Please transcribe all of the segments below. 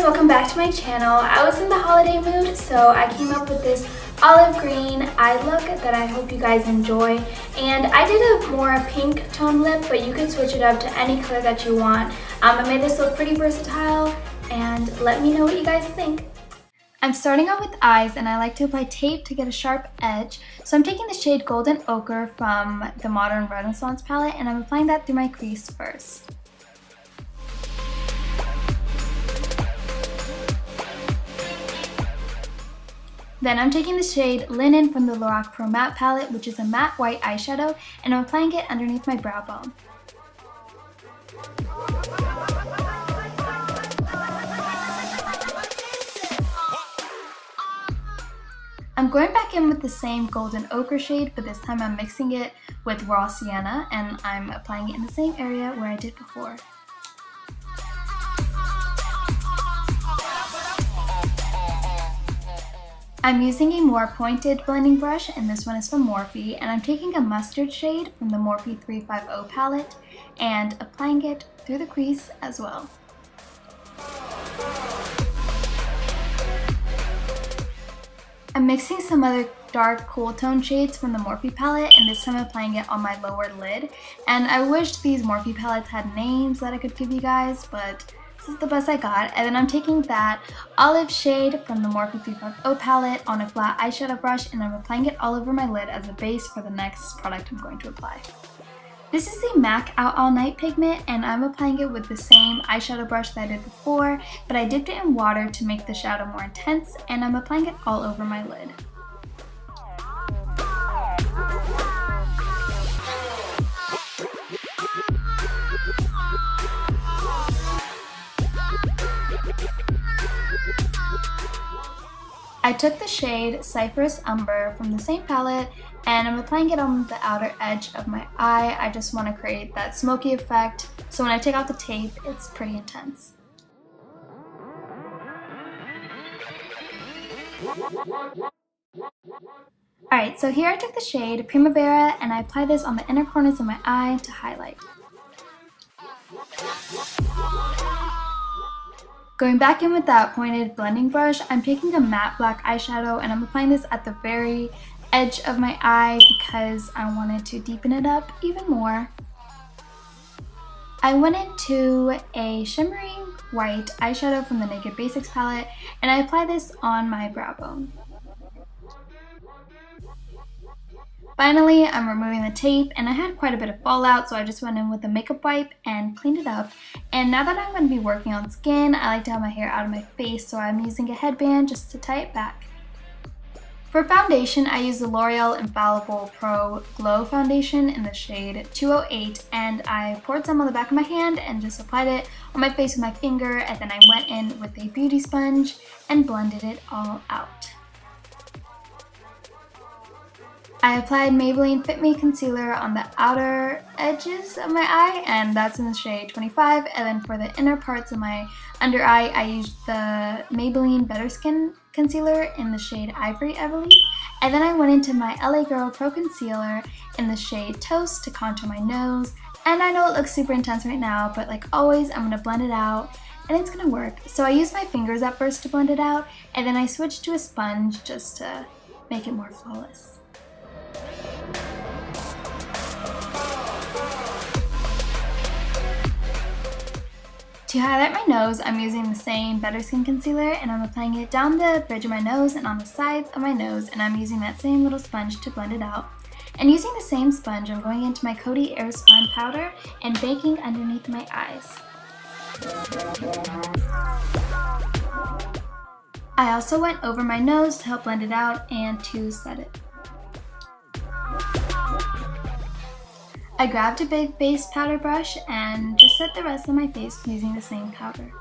welcome back to my channel. I was in the holiday mood, so I came up with this olive green eye look that I hope you guys enjoy. And I did a more pink tone lip, but you can switch it up to any color that you want. I made this look pretty versatile, and let me know what you guys think. I'm starting out with eyes, and I like to apply tape to get a sharp edge. So I'm taking the shade Golden Ochre from the Modern Renaissance palette, and I'm applying that through my crease first. Then I'm taking the shade Linen from the LORAC Pro Matte palette, which is a matte white eyeshadow, and I'm applying it underneath my brow bone. I'm going back in with the same Golden Ochre shade, but this time I'm mixing it with Raw Sienna, and I'm applying it in the same area where I did before. I'm using a more pointed blending brush, and this one is from Morphe, and I'm taking a mustard shade from the Morphe 350 palette and applying it through the crease as well. I'm mixing some other dark cool tone shades from the Morphe palette, and this time I'm applying it on my lower lid. And I wish these Morphe palettes had names that I could give you guys, but this is the best I got. And then I'm taking that olive shade from the Morphe 350 palette on a flat eyeshadow brush, and I'm applying it all over my lid as a base for the next product I'm going to apply. This is the MAC Out All Night pigment, and I'm applying it with the same eyeshadow brush that I did before, but I dipped it in water to make the shadow more intense, and I'm applying it all over my lid. I took the shade Cypress Umber from the same palette, and I'm applying it on the outer edge of my eye. I just want to create that smoky effect, so when I take out the tape, it's pretty intense. Alright, so here I took the shade Primavera, and I applied this on the inner corners of my eye to highlight. Going back in with that pointed blending brush, I'm taking a matte black eyeshadow, and I'm applying this at the very edge of my eye because I wanted to deepen it up even more. I went into a shimmering white eyeshadow from the Naked Basics palette, and I applied this on my brow bone. Finally, I'm removing the tape, and I had quite a bit of fallout, so I just went in with a makeup wipe and cleaned it up. And now that I'm going to be working on skin, I like to have my hair out of my face, so I'm using a headband just to tie it back. For foundation, I use the L'Oreal Infallible Pro Glow Foundation in the shade 208, and I poured some on the back of my hand and just applied it on my face with my finger, and then I went in with a beauty sponge and blended it all out. I applied Maybelline Fit Me Concealer on the outer edges of my eye, and that's in the shade 25, and then for the inner parts of my under eye, I used the Maybelline BetterSkin Concealer in the shade Ivory, I believe, and then I went into my LA Girl Pro Concealer in the shade Toast to contour my nose. And I know it looks super intense right now, but like always, I'm going to blend it out, and it's going to work. So I used my fingers at first to blend it out, and then I switched to a sponge just to make it more flawless. To highlight my nose, I'm using the same BetterSkin concealer, and I'm applying it down the bridge of my nose and on the sides of my nose, and I'm using that same little sponge to blend it out. And using the same sponge, I'm going into my Coty Airspun powder and baking underneath my eyes. I also went over my nose to help blend it out and to set it. I grabbed a big base powder brush and just set the rest of my face using the same powder.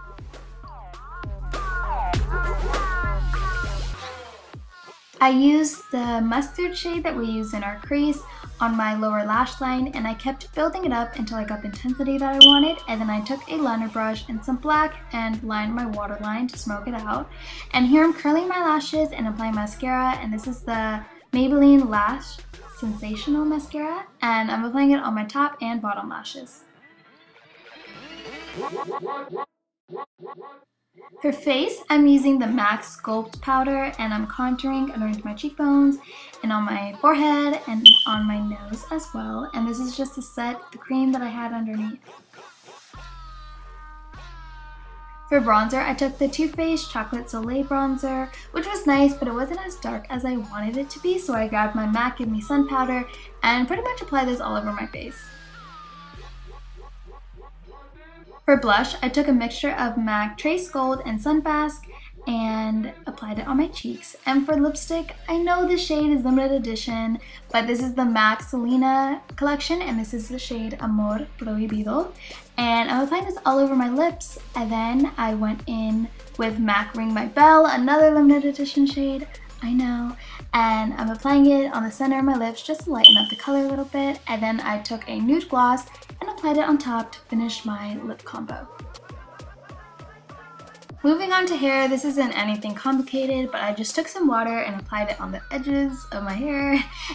I used the mustard shade that we use in our crease on my lower lash line, and I kept building it up until I got the intensity that I wanted, and then I took a liner brush and some black and lined my waterline to smoke it out. And here I'm curling my lashes and applying mascara, and this is the Maybelline Lash Sensational Mascara, and I'm applying it on my top and bottom lashes. For face, I'm using the MAC Sculpt powder and I'm contouring underneath my cheekbones and on my forehead and on my nose as well. And this is just to set the cream that I had underneath. For bronzer, I took the Too Faced Chocolate Soleil bronzer, which was nice, but it wasn't as dark as I wanted it to be, so I grabbed my MAC Give Me Sun powder and pretty much applied this all over my face. For blush, I took a mixture of MAC Trace Gold and Sunbasque and applied it on my cheeks. And for lipstick, I know the shade is limited edition, but this is the MAC Selena collection, and this is the shade Amor, Prohibido. And I'm applying this all over my lips, and then I went in with MAC Ring My Bell, another limited edition shade, I know, and I'm applying it on the center of my lips just to lighten up the color a little bit, and then I took a nude gloss and applied it on top to finish my lip combo. Moving on to hair, this isn't anything complicated, but I just took some water and applied it on the edges of my hair,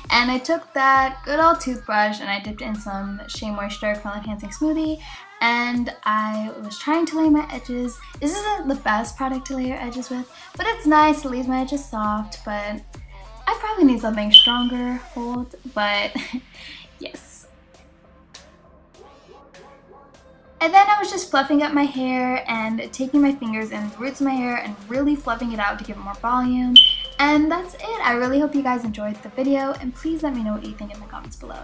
and I took that good old toothbrush and I dipped in some Shea Moisture Curl Enhancing Smoothie, and I was trying to lay my edges. This isn't the best product to lay your edges with, but it's nice, it leaves my edges soft, but I probably need something stronger hold, but yes. And then I was just fluffing up my hair and taking my fingers in the roots of my hair and really fluffing it out to give it more volume. And that's it. I really hope you guys enjoyed the video, and please let me know what you think in the comments below.